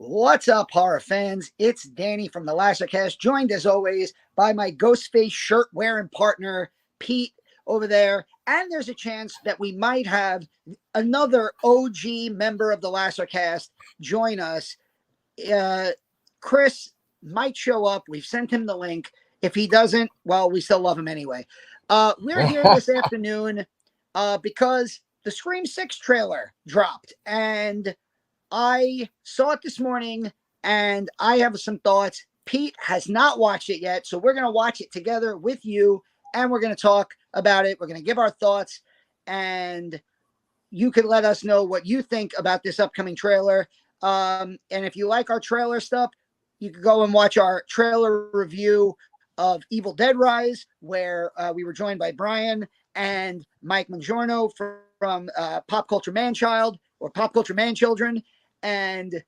What's up, horror fans? It's Danny from the Lasercast, joined as always by my Ghostface shirt wearing partner, Pete, over there. And there's a chance that we might have another OG member of the Lasercast join us. Chris might show up. We've sent him the link. If he doesn't, well, we still love him anyway. We're here this afternoon because the Scream 6 trailer dropped. And I saw it this morning, and I have some thoughts. Pete has not watched it yet, so we're going to watch it together with you, and we're going to talk about it. We're going to give our thoughts, and you can let us know what you think about this upcoming trailer. And if you like our trailer stuff, you can go and watch our trailer review of Evil Dead Rise, where we were joined by Brian and Mike Mangiorno from Pop Culture Manchild or Pop Culture Manchildren. And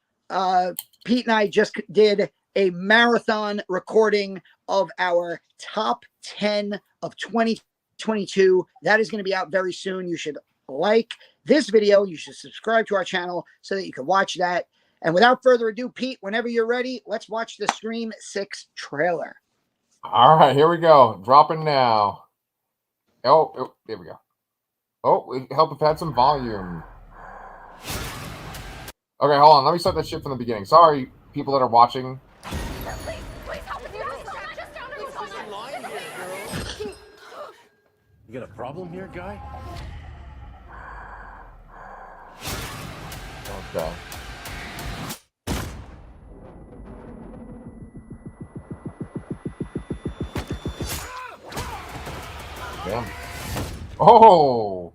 Pete and I just did a marathon recording of our top 10 of 2022. That is going to be out very soon. You should like this video. You should subscribe to our channel so that you can watch that. And without further ado, Pete, whenever you're ready, let's watch the Scream 6 trailer. All right, here we go. Dropping now. Oh, there we go. Oh, it helped if it had some volume. Okay, hold on. Let me start that shit from the beginning. Sorry, people that are watching. Please help us. Just down here. You got a problem here, guy? Okay. Damn. Oh.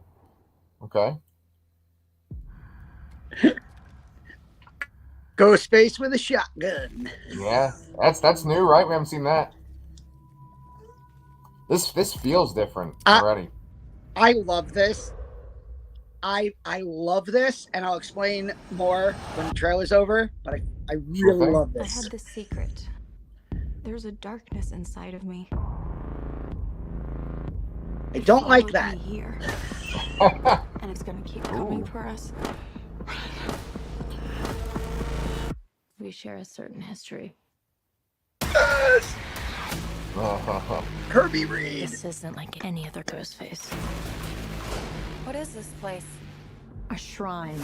Okay. Ghostface with a shotgun. Yeah, that's new, right? We haven't seen that. This feels different already. I love this. I love this, and I'll explain more when the trailer's over. But I really love this. I had this secret. There's a darkness inside of me. I don't like that. Here. And it's gonna keep coming for us. We share a certain history. Kirby Reed. This isn't like any other Ghostface. What is this place? A shrine.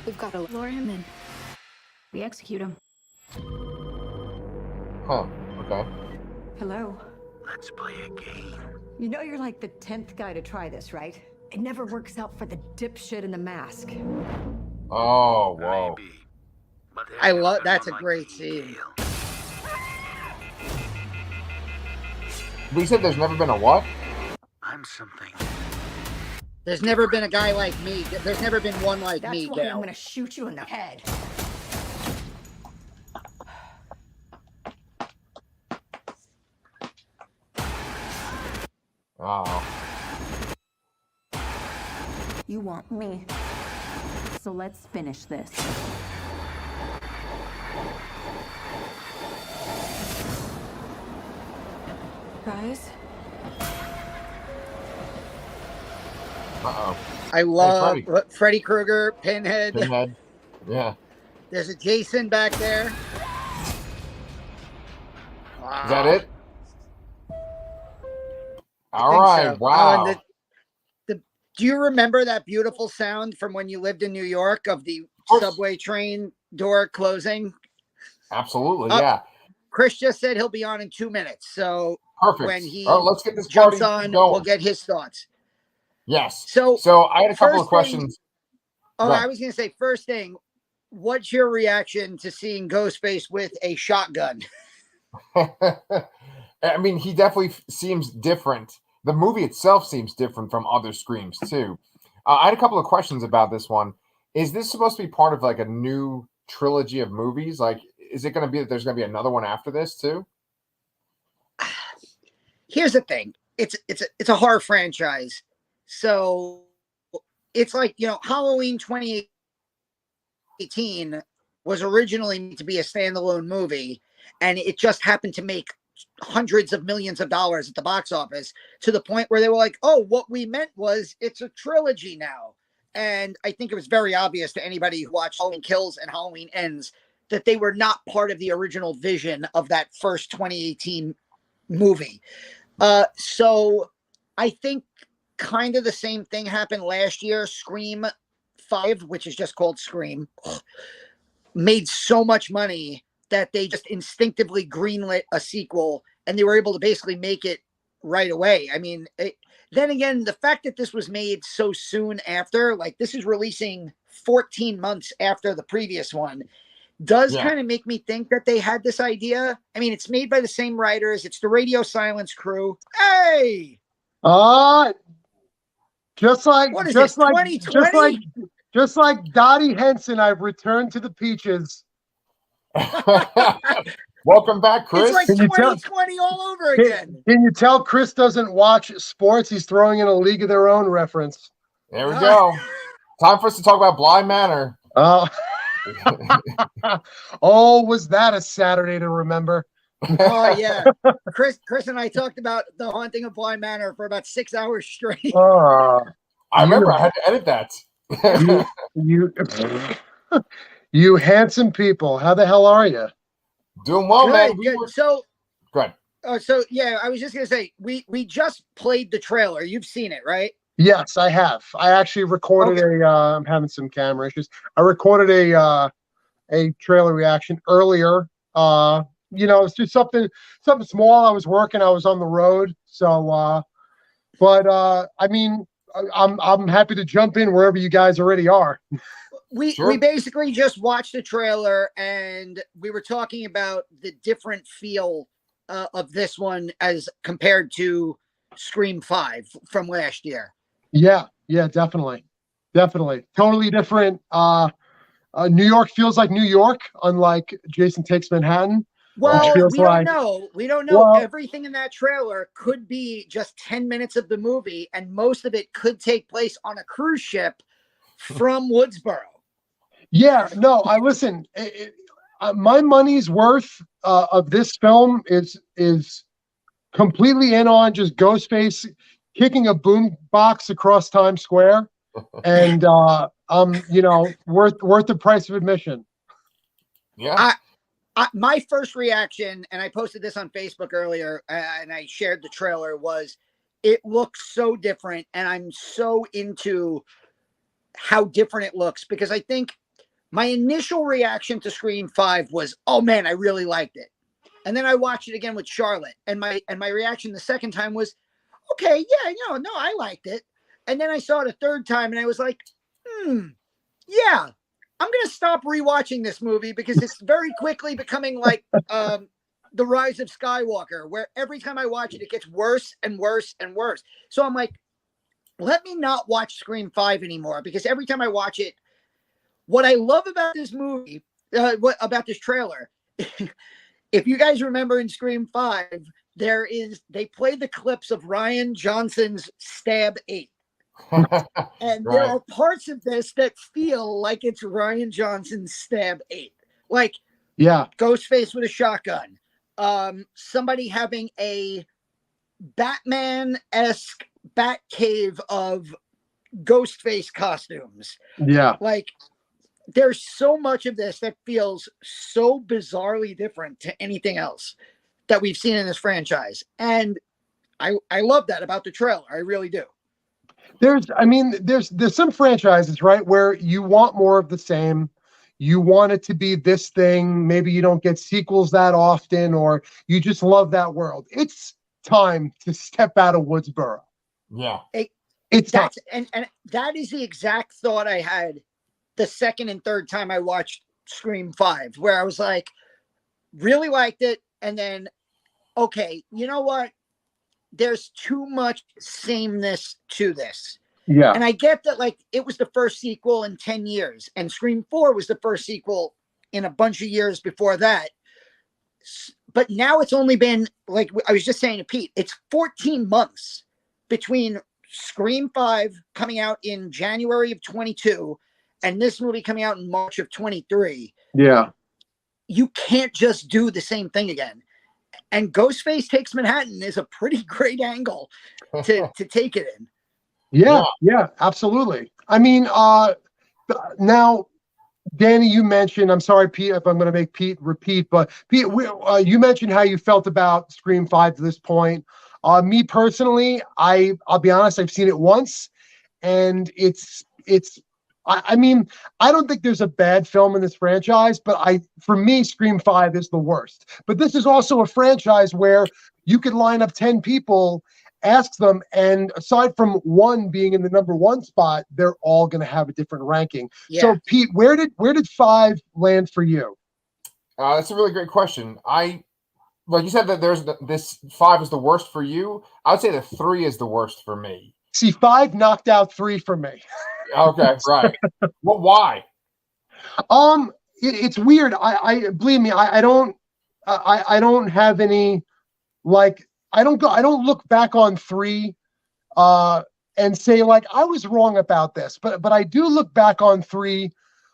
We've got to lure him in. We execute him. Huh. Okay. Hello. Let's play a game. You know you're like the 10th guy to try this, right? It never works out for the dipshit in the mask. Oh, whoa. Maybe. But I love. That's a great scene. We said there's never been a what? I'm something. There's never been a guy like me. There's never been one like That's me, why I'm Gail. gonna shoot you in the head. Oh. You want me. So let's finish this. Guys? Uh-oh. I love Hey, Freddy. Freddy Krueger, Pinhead. Pinhead. Yeah. There's a Jason back there. Is that it? I All think right. so. Wow. And do you remember that beautiful sound from when you lived in New York of the subway train door closing? Absolutely. Yeah. Chris just said he'll be on in 2 minutes. So Perfect. when he All right, let's get this jumps party on, going. we'll get his thoughts. Yes. So I had a couple first of questions. Oh, Go I ahead. was going to say, first thing, what's your reaction to seeing Ghostface with a shotgun? I mean, he definitely seems different. The movie itself seems different from other Screams too. I had a couple of questions about this one. Is this supposed to be part of like a new trilogy of movies? Like, is it going to be that there's going to be another one after this too? Here's the thing. It's a horror franchise. So it's like, Halloween 2018 was originally meant to be a standalone movie, and it just happened to make hundreds of millions of dollars at the box office to the point where they were like, oh, what we meant was it's a trilogy now. And I think it was very obvious to anybody who watched Halloween Kills and Halloween Ends that they were not part of the original vision of that first 2018 movie. So I think kind of the same thing happened last year. Scream 5, which is just called Scream, made so much money that they just instinctively greenlit a sequel, and they were able to basically make it right away. I mean, then again, the fact that this was made so soon after, like this is releasing 14 months after the previous one, does kind of make me think that they had this idea. I mean, it's made by the same writers. It's the Radio Silence crew. Hey! Just like What is just this, like 2020? just like Dottie Henson, I've returned to the Peaches. Welcome back, Chris. It's like Can you tell- 2020 all over again. Can you tell Chris doesn't watch sports? He's throwing in a League of Their Own reference. There we go. Time for us to talk about Bly Manor. Oh, oh, was that a Saturday to remember? Oh yeah, Chris and I talked about The Haunting of Bly Manor for about 6 hours straight. Oh, I remember I had to edit that. you, you handsome people. How the hell are you? Doing well, man. Good. So, Go ahead. so yeah, I was just gonna say we just played the trailer. You've seen it, right? Yes, I have. I actually recorded I'm having some camera issues. I recorded a trailer reaction earlier. It's just something small. I was working. I was on the road. So, I mean, I'm happy to jump in wherever you guys already are. We basically just watched the trailer and we were talking about the different feel of this one as compared to Scream 5 from last year. Yeah, definitely. Totally different. New York feels like New York, unlike Jason Takes Manhattan. Well, feels we don't like- know. We don't know. Well- Everything in that trailer could be just 10 minutes of the movie, and most of it could take place on a cruise ship from Woodsboro. Yeah, no, I listen. My money's worth of this film is completely in on just Ghostface kicking a boom box across Times Square, and worth the price of admission. Yeah. My first reaction, and I posted this on Facebook earlier, and I shared the trailer, was it looks so different, and I'm so into how different it looks, because I think my initial reaction to Scream 5 was, oh man, I really liked it. And then I watched it again with Charlotte, and my reaction the second time was, okay, yeah, no, I liked it. And then I saw it a third time, and I was like, yeah, I'm going to stop rewatching this movie because it's very quickly becoming like The Rise of Skywalker, where every time I watch it, it gets worse and worse and worse. So I'm like, let me not watch Scream 5 anymore, because every time I watch it, what I love about this movie, about this trailer, if you guys remember in Scream 5, they play the clips of Rian Johnson's Stab 8. And there are parts of this that feel like it's Rian Johnson's Stab 8. Like, yeah, Ghostface with a shotgun. Somebody having a Batman-esque Batcave of Ghostface costumes. Yeah. Like, there's so much of this that feels so bizarrely different to anything else that we've seen in this franchise. And I love that about the trailer. I really do. There's some franchises, right, where you want more of the same. You want it to be this thing. Maybe you don't get sequels that often, or you just love that world. It's time to step out of Woodsboro. Yeah. It's time. And that is the exact thought I had the second and third time I watched Scream 5, where I was like, really liked it. And then, okay, you know what? There's too much sameness to this. Yeah. And I get that, like, it was the first sequel in 10 years, and Scream 4 was the first sequel in a bunch of years before that. But now it's only been, like I was just saying to Pete, it's 14 months between Scream 5 coming out in January of 22 and this movie coming out in March of 23. Yeah. You can't just do the same thing again. And Ghostface Takes Manhattan is a pretty great angle to take it in. Yeah, absolutely. I mean, now, Danny, you mentioned, I'm sorry, Pete, if I'm going to make Pete repeat, but Pete, you mentioned how you felt about Scream 5 to this point. Me personally, I'll be honest, I've seen it once, and I mean, I don't think there's a bad film in this franchise, but for me, Scream 5 is the worst. But this is also a franchise where you could line up 10 people, ask them, and aside from one being in the number one spot, they're all going to have a different ranking. Yeah. So, Pete, where did 5 land for you? That's a really great question. Like you said that this 5 is the worst for you. I would say that 3 is the worst for me. See, 5 knocked out 3 for me. Okay, right. Well, why? It's weird. I believe me, I don't have any, like, I don't look back on 3 and say, like, I was wrong about this, but I do look back on 3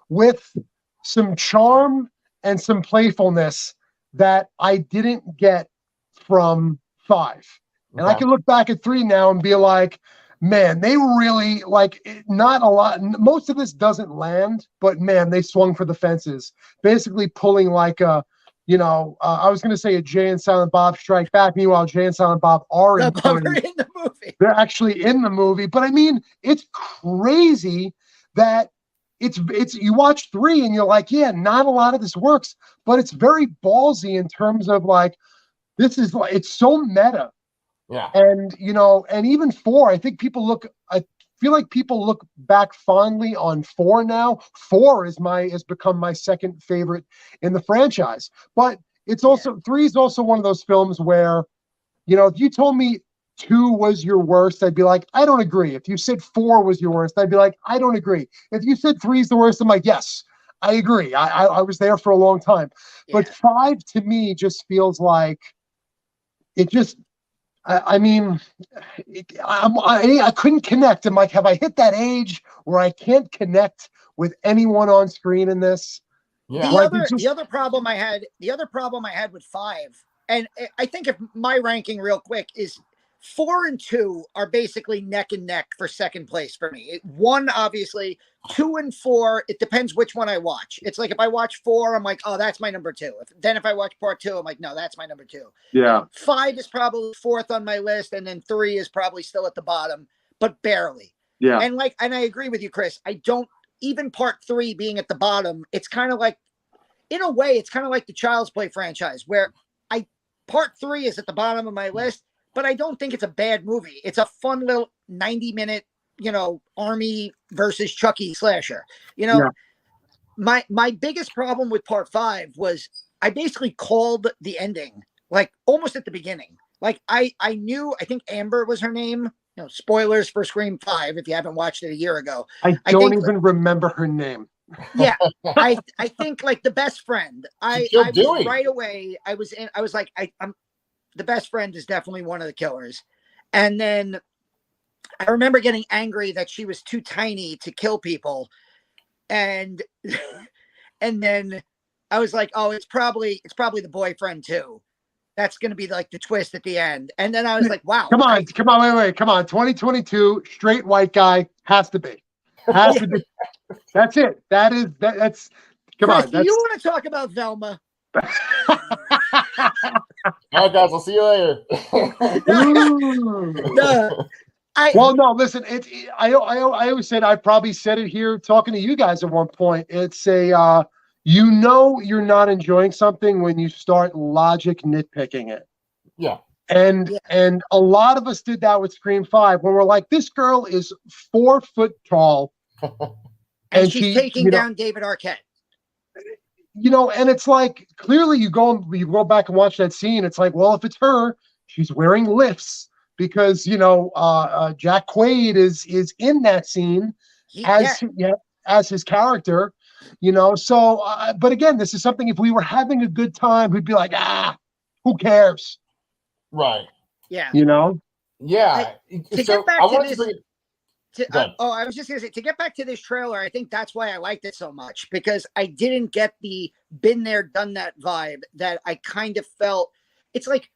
with some charm and some playfulness that I didn't get from 5. And I can look back at 3 now and be like, man, they really, like, not a lot. Most of this doesn't land, but man, they swung for the fences, basically pulling like a, I was going to say a Jay and Silent Bob Strike Back. Meanwhile, Jay and Silent Bob are in the movie. They're actually in the movie. But I mean, it's crazy that it's you watch 3 and you're like, yeah, not a lot of this works, but it's very ballsy in terms of, like, this is, like, it's so meta. Yeah. And, and even 4, I think I feel like people look back fondly on 4 now. 4 has become my second favorite in the franchise. But it's also, 3 is also one of those films where, if you told me 2 was your worst, I'd be like, I don't agree. If you said 4 was your worst, I'd be like, I don't agree. If you said 3 is the worst, I'm like, yes, I agree. I was there for a long time. Yeah. But 5 to me just feels like it just, I mean, I couldn't connect. I'm like, have I hit that age where I can't connect with anyone on screen in this? Yeah. The other problem I had with 5, and I think if my ranking real quick is 4 and 2 are basically neck and neck for second place for me. 1, obviously, 2 and 4, it depends which one I watch. It's like if I watch 4, I'm like, oh, that's my number 2. If I watch part 2, I'm like, no, that's my number 2. Yeah. 5 is probably 4th on my list, and then 3 is probably still at the bottom, but barely. Yeah. And I agree with you, Chris. I don't, even part 3 being at the bottom, it's kind of like, in a way, it's kind of like the Child's Play franchise, where part 3 is at the bottom of my list, but I don't think it's a bad movie. It's a fun little 90-minute, Army versus Chucky slasher. Yeah. My biggest problem with part 5 was I basically called the ending, like, almost at the beginning. Like, I knew, I think Amber was her name. Spoilers for Scream 5 if you haven't watched it a year ago. I don't even remember her name. Yeah, I think, like, the best friend. I was right away. I was like, I'm the best friend is definitely one of the killers. And then I remember getting angry that she was too tiny to kill people. And then I was like, oh, it's probably the boyfriend too. That's going to be like the twist at the end. And then I was like, wow. Come on, wait. Come on. 2022, straight white guy, has to be. Has to be. That's it. That's come Chris, on. do you want to talk about Velma? All right, guys, I'll see you later. Well, no, listen. I always said, I probably said it here talking to you guys at one point. It's a you're not enjoying something when you start logic nitpicking it. Yeah. And a lot of us did that with Scream 5 when we're like, this girl is 4 foot tall, and she's taking down David Arquette. And it's like, clearly you go back and watch that scene. It's like, well, if it's her, she's wearing lifts because, Jack Quaid is in that scene as his character, So, but again, this is something, if we were having a good time, we'd be like, who cares? Right. Yeah. Yeah. To get back to this. I was just going to say, to get back to this trailer, I think that's why I liked it so much, because I didn't get the been there, done that vibe that I kind of felt. It's like,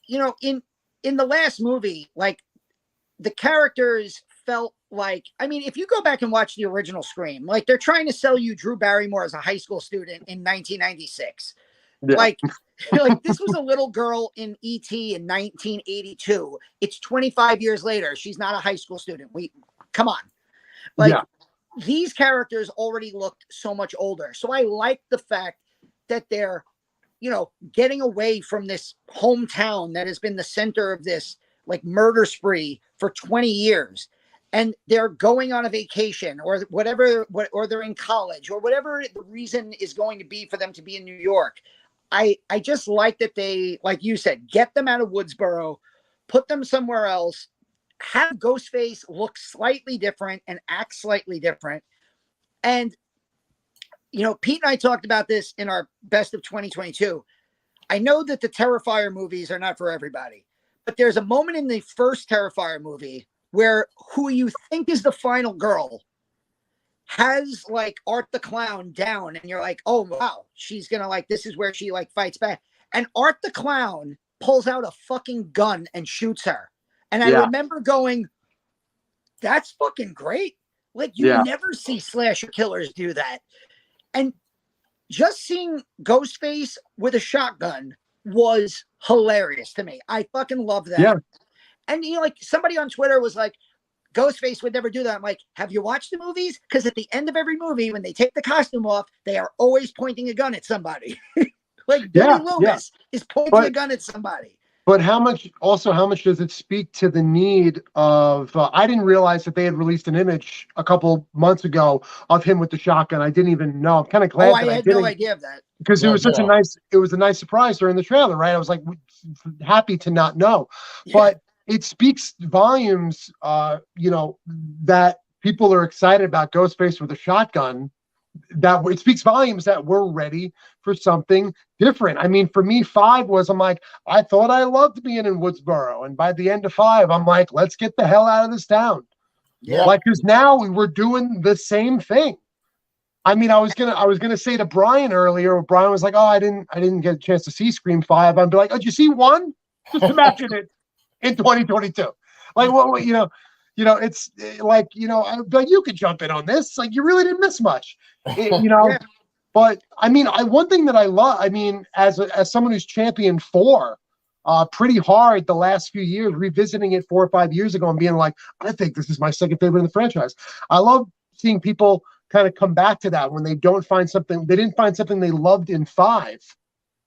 in the last movie, like, the characters felt like, I mean, if you go back and watch the original Scream, like they're trying to sell you Drew Barrymore as a high school student in 1996. Yeah. Like, like this was a little girl in E.T. in 1982. It's 25 years later. She's not a high school student. Come on. Like, these characters already looked so much older. So I like the fact that they're, you know, getting away from this hometown that has been the center of this like murder spree for 20 years. And they're going on a vacation or whatever, or they're in college or whatever the reason is going to be for them to be in New York. I just like that they, like you said, get them out of Woodsboro, put them somewhere else, have Ghostface look slightly different and act slightly different. And, you know, Pete and I talked about this in our best of 2022. I know that the Terrifier movies are not for everybody, but there's a moment in the first Terrifier movie where who you think is the final girl has like Art the Clown down, and you're like, oh wow, she's gonna like, this is where she like fights back. And Art the Clown pulls out a fucking gun and shoots her. And I remember going, that's fucking great. Like, you never see slasher killers do that. And just seeing Ghostface with a shotgun was hilarious to me. I fucking love that. Yeah. And, you know, like somebody on Twitter was like, Ghostface would never do that. I'm like, have you watched the movies? Because at the end of every movie, when they take the costume off, they are always pointing a gun at somebody. Like Billy Loomis is pointing a gun at somebody. But how much does it speak to the need of, I didn't realize that they had released an image a couple months ago of him with the shotgun. I didn't even know. I'm kind of glad I had no idea of that. Because it was a nice surprise during the trailer, right? I was like happy to not know. Yeah. But it speaks volumes, you know, that people are excited about Ghostface with a shotgun. That it speaks volumes that we're ready for something different. I mean, for me, 5 was, I'm like, I thought I loved being in Woodsboro. And by the end of 5, I'm like, let's get the hell out of this town. Yeah. Like, because now we're doing the same thing. I mean, I was gonna say to Brian earlier, Brian was like, oh, I didn't get a chance to see Scream 5. I'd be like, oh, did you see 1? Just imagine it in 2022. Like, what, you know, it's like, you know, but you could jump in on this. Like, you really didn't miss much, you know. Yeah. But I mean, one thing that I love, I mean, as someone who's championed 4 pretty hard the last few years, revisiting it 4 or 5 years ago and being like, I think this is my second favorite in the franchise. I love seeing people kind of come back to that when they didn't find something they loved in 5.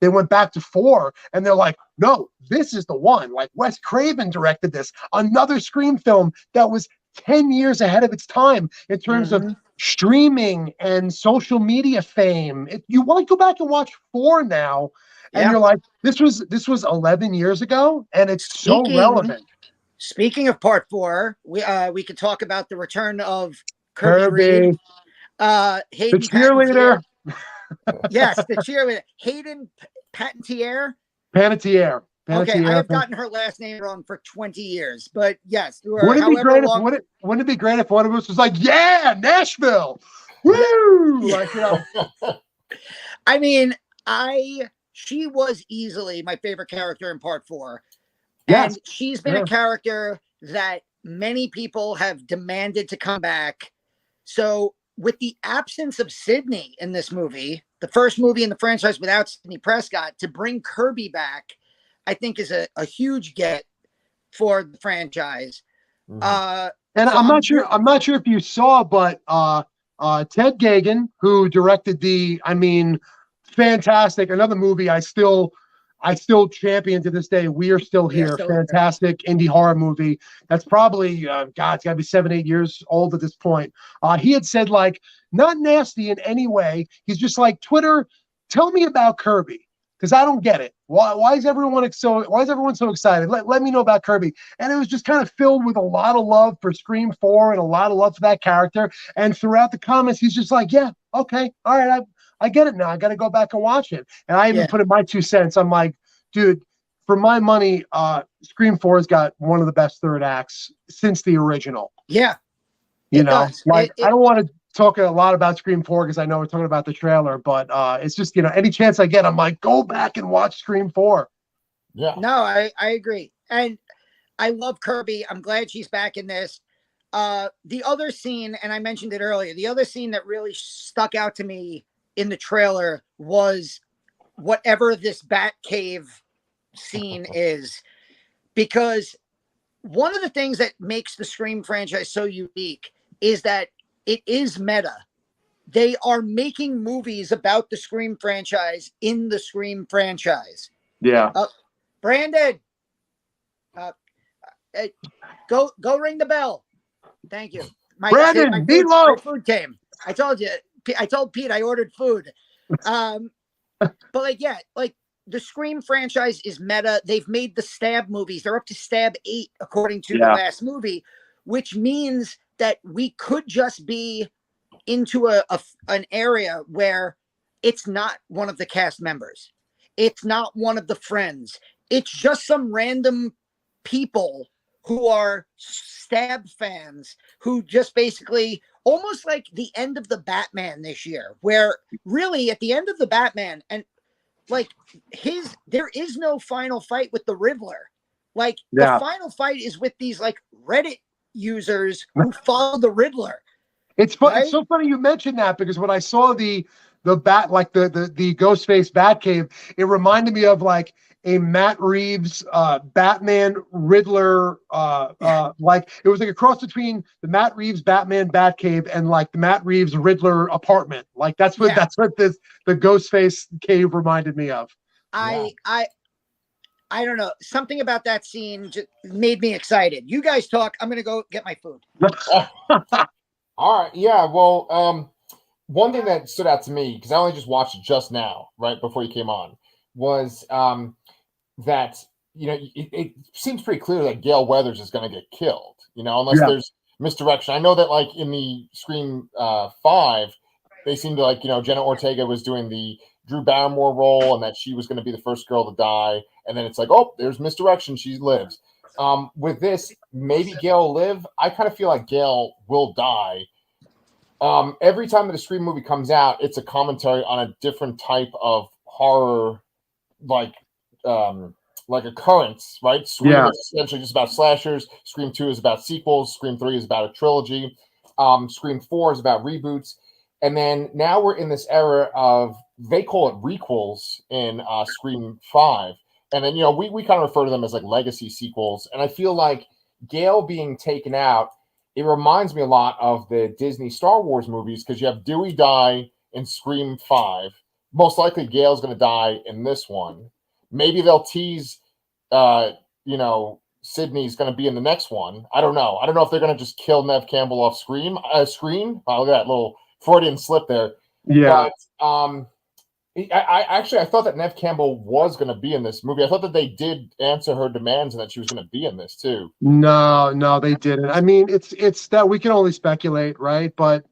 They went back to 4 and they're like, no, this is the one. Like, Wes Craven directed this, another Scream film that was 10 years ahead of its time in terms of streaming and social media fame. You want to go back and watch 4 now, and you're like, this was 11 years ago, and it's so relevant. Speaking of part 4, we could talk about the return of Kirby. Hayden, the cheerleader. Yes, the cheerleader. Hayden Panettiere. Okay, I have gotten her last name wrong for 20 years, but yes. Wouldn't it be great if one of us was like, yeah, Nashville, woo! Like, you know. I mean, she was easily my favorite character in part 4. Yes. And she's been a character that many people have demanded to come back. So with the absence of Sidney in this movie, the first movie in the franchise without Sidney Prescott, to bring Kirby back, I think is a huge get for the franchise. And I'm not sure if you saw, but Ted Gagan, who directed fantastic, another movie I still champion to this day, We Are Still Here. Fantastic indie horror movie. That's probably, it's got to be 7-8 years old at this point. He had said, like, not nasty in any way. He's just like, Twitter, tell me about Kirby. Because I don't get it. Why is everyone so excited? Let me know about Kirby. And it was just kind of filled with a lot of love for Scream 4 and a lot of love for that character. And throughout the comments, he's just like, yeah, okay, all right, I get it now. I got to go back and watch it. And I even put in my 2 cents. I'm like, dude, for my money, Scream 4's got one of the best third acts since the original. Yeah. You know, I don't want to talk a lot about Scream 4 because I know we're talking about the trailer, but it's just, you know, any chance I get, I'm like, go back and watch Scream 4. Yeah. No, I agree. And I love Kirby. I'm glad she's back in this. The other scene, and I mentioned it earlier, the other scene that really stuck out to me in the trailer was whatever this Bat Cave scene is, because one of the things that makes the Scream franchise so unique is that it is meta. They are making movies about the Scream franchise in the Scream franchise. Yeah. Brandon, go ring the bell. Thank you. Brandon, my meatloaf. food came. I told Pete I ordered food. But like, yeah, like the Scream franchise is meta. They've made the Stab movies. They're up to Stab 8, according to the last movie, which means that we could just be into an area where it's not one of the cast members. It's not one of the friends. It's just some random people who are Stab fans who just basically, almost like the end of the Batman this year, where really at the end of the Batman, and like there is no final fight with the Riddler. Like the final fight is with these like Reddit users who follow the Riddler. It's fun. Right? It's so funny you mentioned that, because when I saw the bat, like the Ghostface Batcave, it reminded me of like a Matt Reeves Batman Riddler, like it was like a cross between the Matt Reeves Batman Batcave and like the Matt Reeves Riddler apartment. Like that's what the Ghostface cave reminded me of. I don't know. Something about that scene just made me excited. You guys talk. I'm gonna go get my food. All right. Yeah. Well, one thing that stood out to me, because I only just watched it just now, right before you came on, was that, you know, it seems pretty clear that Gale Weathers is going to get killed, you know, unless there's misdirection. I know that, like, in the Scream 5, they seemed to, like, you know, Jenna Ortega was doing the Drew Barrymore role and that she was going to be the first girl to die. And then it's like, oh, there's misdirection. She lives. With this, maybe Gale will live. I kind of feel like Gale will die. Every time that a Scream movie comes out, it's a commentary on a different type of horror, like occurrence, right? Scream is essentially just about slashers. Scream 2 is about sequels. Scream 3 is about a trilogy. Scream 4 is about reboots. And then now we're in this era of, they call it requels in Scream 5. And then, you know, we kind of refer to them as like legacy sequels. And I feel like Gale being taken out, it reminds me a lot of the Disney Star Wars movies, because you have Dewey die in Scream 5. Most likely Gale's going to die in this one. Maybe they'll tease, you know, Sydney's going to be in the next one. I don't know. I don't know if they're going to just kill Nev Campbell off Scream. Oh, look at that little Freudian slip there. Yeah. But, I thought that Nev Campbell was going to be in this movie. I thought that they did answer her demands and that she was going to be in this too. No, they didn't. I mean, it's that we can only speculate, right? But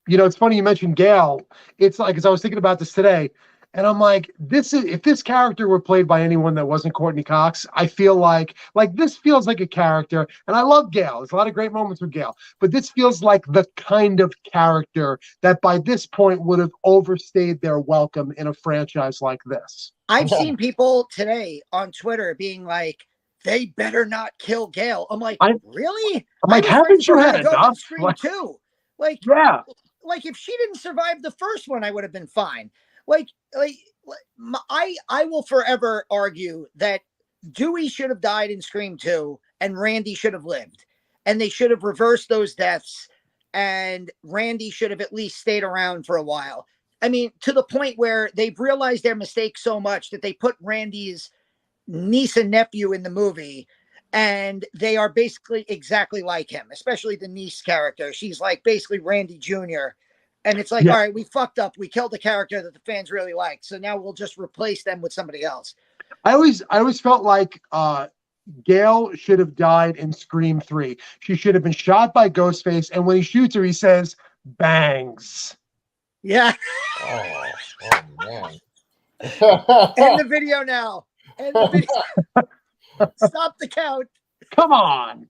you know, it's funny you mentioned Gale. It's like, as I was thinking about this today, and I'm like, if this character were played by anyone that wasn't Courtney Cox, I feel like this feels like a character, and I love Gale. There's a lot of great moments with Gale, but this feels like the kind of character that by this point would have overstayed their welcome in a franchise like this. I've seen people today on Twitter being like, they better not kill Gale. I'm like, really? I'm like, haven't you had enough? Scream 2. Like, like if she didn't survive the first one, I would have been fine. I will forever argue that Dewey should have died in Scream 2 and Randy should have lived, and they should have reversed those deaths, and Randy should have at least stayed around for a while. I mean, to the point where they've realized their mistake so much that they put Randy's niece and nephew in the movie, and they are basically exactly like him, especially the niece character. She's like basically Randy Jr., and it's like, all right, we fucked up. We killed a character that the fans really liked. So now we'll just replace them with somebody else. I always felt like Gale should have died in Scream 3. She should have been shot by Ghostface. And when he shoots her, he says, bangs. Yeah. Oh man. End the video now. End the video. Stop the count. Come on.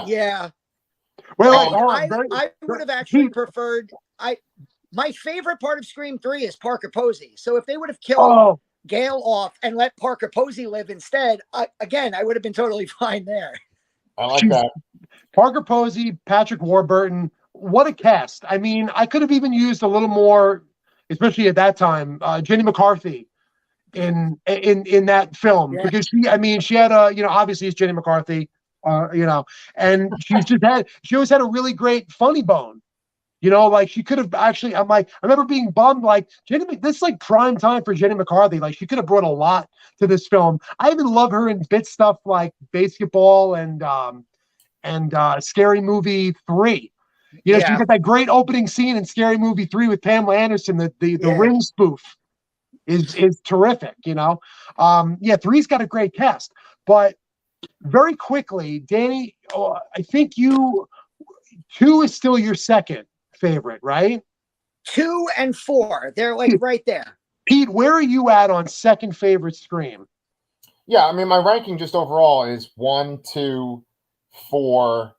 Yeah. Well, I would have actually preferred. My favorite part of Scream 3 is Parker Posey. So if they would have killed Gale off and let Parker Posey live instead, again, I would have been totally fine there. I like She's- that. Parker Posey, Patrick Warburton. What a cast! I mean, I could have even used a little more, especially at that time, Jenny McCarthy in that film Yeah. because she had a obviously it's Jenny McCarthy, and she always had a really great funny bone. Like she could have actually. I remember being bummed. Like this is like prime time for Jenny McCarthy. Like she could have brought a lot to this film. I even love her in bit stuff like Basketball and Scary Movie 3. She's got that great opening scene in Scary Movie 3 with Pamela Anderson. The ring spoof is terrific. 3's got a great cast, but very quickly, Danny, I think 2 is still your second favorite, right? 2 and 4, they're like right there. Pete, where are you at on second favorite Scream? Yeah, I mean, my ranking just overall is 1, 2, 4,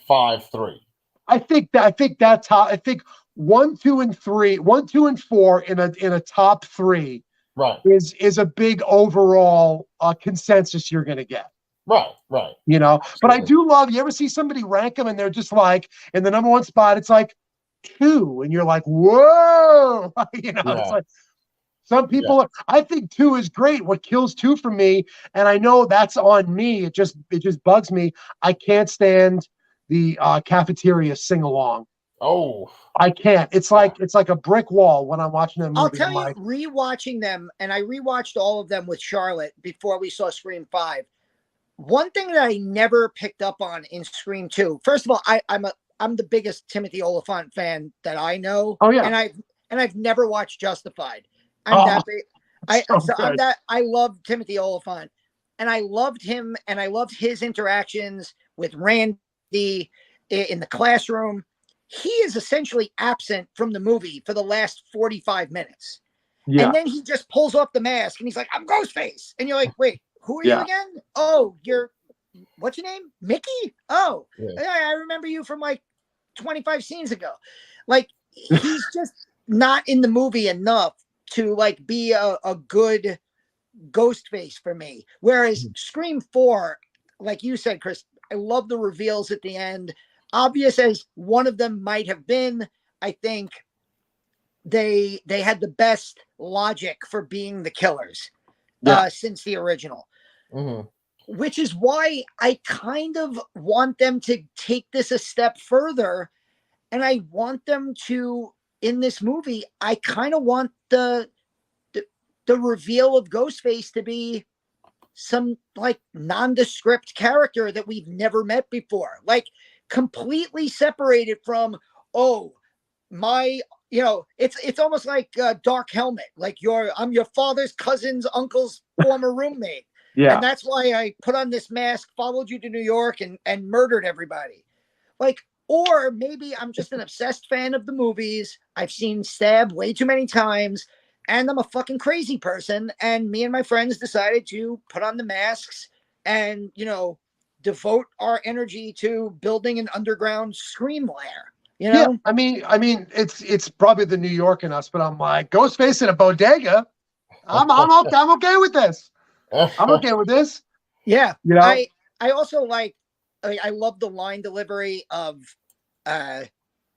5, 3. I think that's how. I think 1, 2, and 3, 1, 2, and 4 in a top 3, right, is a big overall consensus you're going to get. Right. But I do love. You ever see somebody rank them and they're just like in the number 1 spot? It's like 2, and you're like, whoa, It's like some people. I think 2 is great. What kills 2 for me, and I know that's on me. It just bugs me. I can't stand the cafeteria sing along. Oh, I can't. It's like a brick wall when I'm watching them. I'll tell you, rewatching them, and I rewatched all of them with Charlotte before we saw Scream 5. One thing that I never picked up on in Scream 2. First of all, I'm the biggest Timothy Olyphant fan that I know. Oh yeah, and I've never watched Justified. I'm that big. I love Timothy Olyphant, and I loved him, and I loved his interactions with Randy in the classroom. He is essentially absent from the movie for the last 45 minutes. Yeah. And then he just pulls off the mask and he's like, I'm Ghostface. And you're like, wait, who are you again? Oh, what's your name? Mickey? Oh, I remember you from like 25 scenes ago. Like, he's just not in the movie enough to like be a good Ghostface for me. Whereas Scream 4, like you said, Chris, I love the reveals at the end. Obvious as one of them might have been, I think they had the best logic for being the killers since the original. Mm-hmm. Which is why I kind of want them to take this a step further. And I want them to, in this movie, I kind of want the reveal of Ghostface to be some like nondescript character that we've never met before. Like, completely separated from, it's almost like Dark Helmet. Like I'm your father's cousin's uncle's former roommate. Yeah. And that's why I put on this mask, followed you to New York and murdered everybody. Like, or maybe I'm just an obsessed fan of the movies. I've seen Stab way too many times and I'm a fucking crazy person. And me and my friends decided to put on the masks and, devote our energy to building an underground Scream lair. Yeah, I mean, it's probably the New York in us, but I'm like, Ghostface in a bodega. I'm okay with this. I'm okay with this. Yeah, I also I love the line delivery of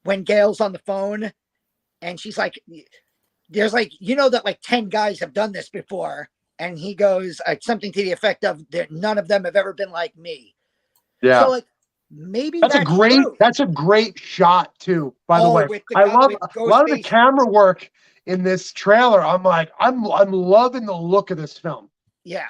when Gail's on the phone, and she's like, "There's that like 10 guys have done this before," and he goes something to the effect of, "None of them have ever been like me." Yeah. So maybe that's a great shot too. By the way, I love a lot of the camera work in this trailer. I'm loving the look of this film. Yeah.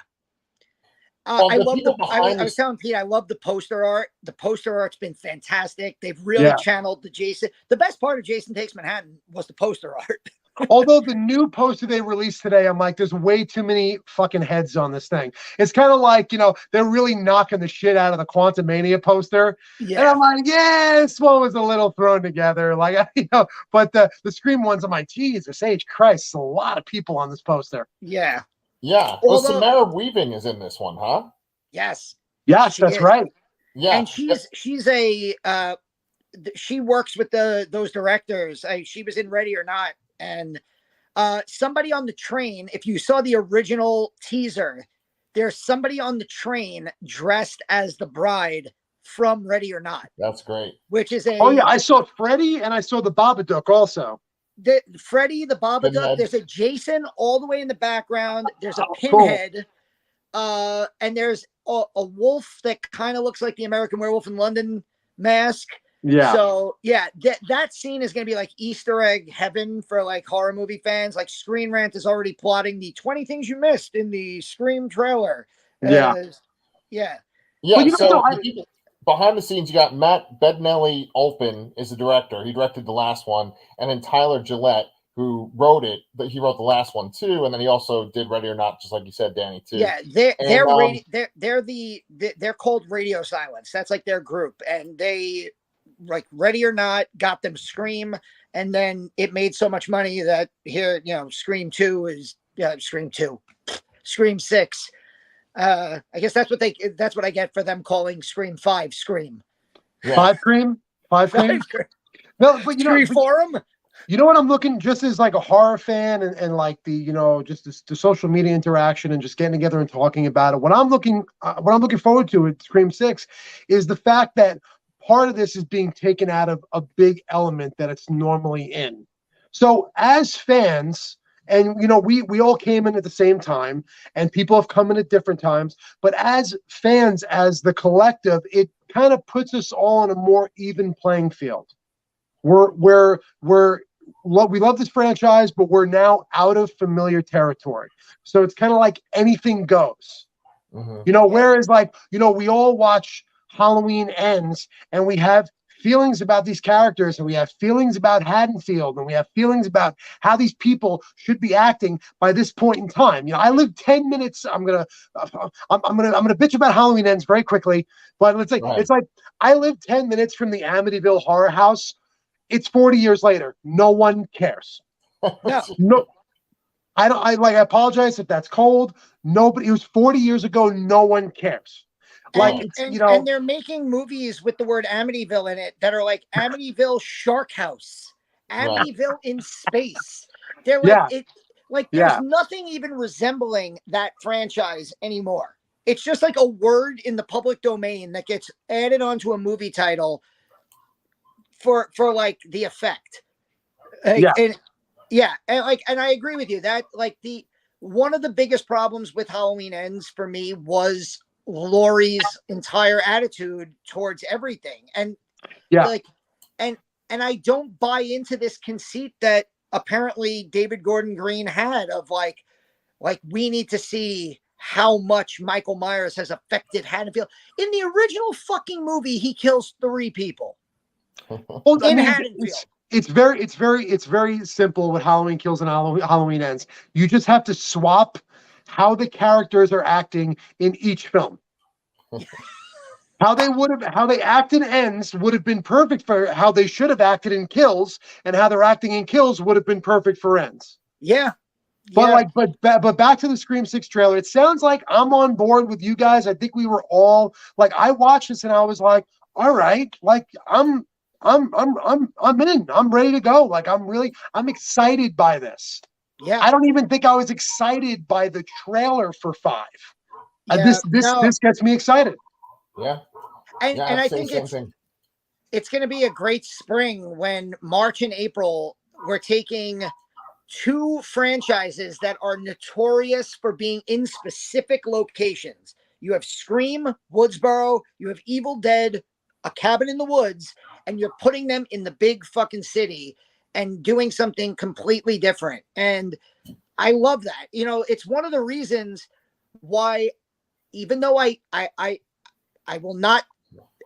I was telling Pete, I love the poster art. The poster art's been fantastic. They've really channeled the Jason. The best part of Jason Takes Manhattan was the poster art. Although the new poster they released today, I'm like, there's way too many fucking heads on this thing. It's kind of like, they're really knocking the shit out of the Quantumania poster. Yeah. And I'm like, this one was a little thrown together. Like, but the Scream ones, I'm like, Jesus H. Christ, a lot of people on this poster. Yeah. Yeah. Well, Samara Weaving is in this one, huh? Yes. Yes, that's right. Yeah. And she's she works with those directors. She was in Ready or Not. And somebody on the train, if you saw the original teaser, there's somebody on the train dressed as the bride from Ready or Not, That's great. which is a Oh yeah, I saw Freddy and I saw the Babadook also. Freddy the Babadook. Pinhead. There's a Jason all the way in the background. There's a Oh, cool. Pinhead, and there's a wolf that kind of looks like the American Werewolf in London mask. Yeah. So yeah, that scene is going to be like Easter egg heaven for like horror movie fans. Like Screen Rant is already plotting the 20 things you missed in the Scream trailer. Yeah. Yeah. Yeah, Well, you know, so I- the people behind the scenes, you got Matt Bednelly Olpin is the director. He directed the last one, and then Tyler Gillette, who wrote it, but he wrote the last one too, and then he also did Ready or Not, just like you said, Danny, too. Yeah, they're called Radio Silence. That's like their group, and they like Ready or Not got them Scream, and then it made so much money that here, Scream 2 is Scream 2, Scream 6. I guess that's what I get for them calling Scream 5 Scream. Yeah. Five Cream. No, but Scream Forum. You know what I'm looking, just as like a horror fan and like the just the social media interaction and just getting together and talking about it. What I'm looking forward to with Scream 6 is the fact that part of this is being taken out of a big element that it's normally in. So as fans, and we all came in at the same time, and people have come in at different times, but as fans, as the collective, it kind of puts us all on a more even playing field. We love this franchise, but we're now out of familiar territory. So it's kind of like anything goes. Mm-hmm. Whereas we all watch Halloween Ends and we have feelings about these characters, and we have feelings about Haddonfield, and we have feelings about how these people should be acting by this point in time. I lived 10 minutes. I'm gonna bitch about Halloween Ends very quickly, but it's like I lived 10 minutes from the Amityville Horror House. It's 40 years later. No one cares. No. I apologize if that's cold. Nobody. It was 40 years ago. No one cares. And they're making movies with the word Amityville in it that are like Amityville Shark House, Amityville in space. They're like there's nothing even resembling that franchise anymore. It's just like a word in the public domain that gets added onto a movie title for like the effect. And I agree with you that like one of the biggest problems with Halloween Ends for me was Laurie's entire attitude towards everything. And and I don't buy into this conceit that apparently David Gordon Green had of like we need to see how much Michael Myers has affected Haddonfield. In the original fucking movie, he kills 3 people. Well, in Haddonfield. It's very simple with Halloween Kills and Halloween Ends. You just have to swap how the characters are acting in each film. How they act in Ends would have been perfect for how they should have acted in Kills, and how they're acting in Kills would have been perfect for Ends. Yeah. But but back to the Scream 6 trailer. It sounds like I'm on board with you guys. I think we were all like, I watched this and I was like, all right, like I'm in. I'm ready to go. Like I'm excited by this. Yeah. I don't even think I was excited by the trailer for 5. This gets me excited. Yeah. And I think it's going to be a great spring when March and April we're taking 2 franchises that are notorious for being in specific locations. You have Scream, Woodsboro, you have Evil Dead, A Cabin in the Woods, and you're putting them in the big fucking city and doing something completely different. And I love that. It's one of the reasons why, even though I will not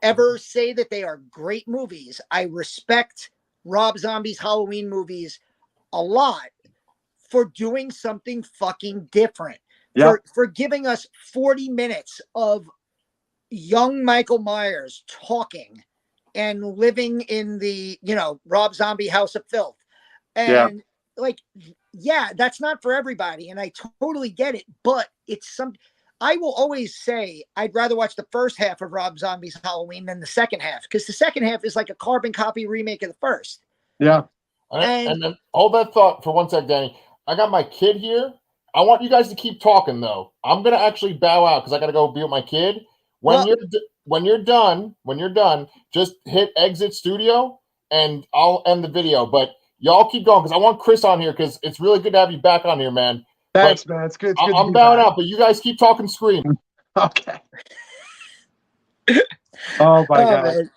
ever say that they are great movies, I respect Rob Zombie's Halloween movies a lot for doing something fucking different. For giving us 40 minutes of young Michael Myers talking and living in the, Rob Zombie House of Filth. And that's not for everybody. And I totally get it, but I will always say I'd rather watch the first half of Rob Zombie's Halloween than the second half, because the second half is like a carbon copy remake of the first. Yeah. And then hold that thought for one sec, Danny. I got my kid here. I want you guys to keep talking, though. I'm going to actually bow out because I got to go be with my kid. When when you're done, just hit exit studio and I'll end the video. But y'all keep going because I want Chris on here because it's really good to have you back on here, man. Thanks, man. It's good. It's good I'm to be bowing back. out, but you guys keep talking Scream. Okay. Oh my God. man.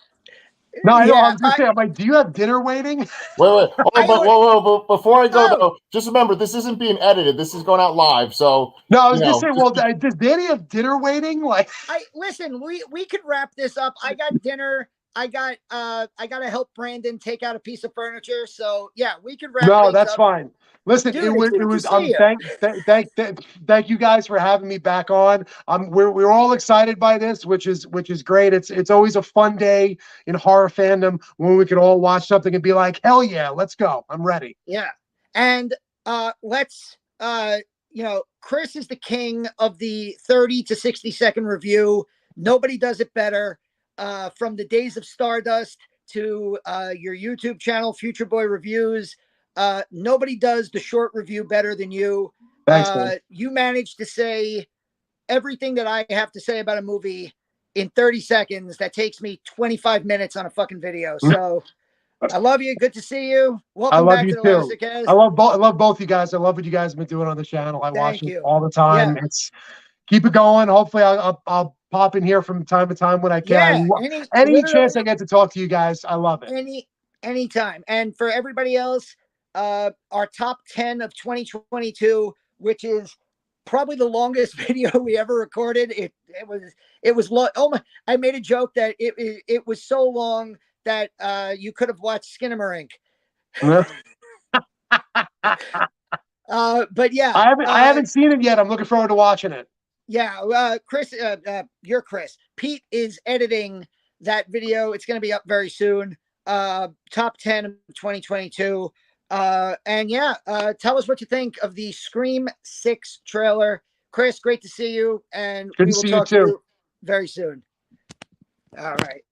No, I know. Yeah, I was gonna say, I'm like, do you have dinner waiting? Wait. Oh, but before I go Oh. though, just remember this isn't being edited. This is going out live. So No, I was you gonna know, say, just well, keep- does Danny have dinner waiting? Like, Listen, we could wrap this up. I got dinner. I gotta help Brandon take out a piece of furniture. So yeah, we could wrap no, things that's up. fine. Listen, Dude, it it's was good it to was see you. thank you guys for having me back on. We're all excited by this, which is great. It's always a fun day in horror fandom when we can all watch something and be like, hell yeah, let's go. I'm ready. Yeah. And let's Chris is the king of the 30 to 60 second review. Nobody does it better. From the Days of Stardust to your YouTube channel, Future Boy Reviews. Nobody does the short review better than you. Thanks, man. You managed to say everything that I have to say about a movie in 30 seconds. That takes me 25 minutes on a fucking video. So I love you. Good to see you. Welcome I love back you to the too. Lasercast. I love both you guys. I love what you guys have been doing on the channel. I watch Thank it you. all the time. It's keep it going. Hopefully, I'll pop in here from time to time when I can. Yeah, Any chance I get to talk to you guys, I love it. Anytime. And for everybody else, our top 10 of 2022, which is probably the longest video we ever recorded. It was long. Oh my! I made a joke that it was so long that you could have watched Skinamarink. But yeah, I haven't seen it yet. I'm looking forward to watching it. Yeah, Chris, you're Chris. Pete is editing that video. It's going to be up very soon. Top 10 of 2022. And yeah, tell us what you think of the Scream 6 trailer. Chris, great to see you, and Good we to will see you talk to too. you very soon. All right.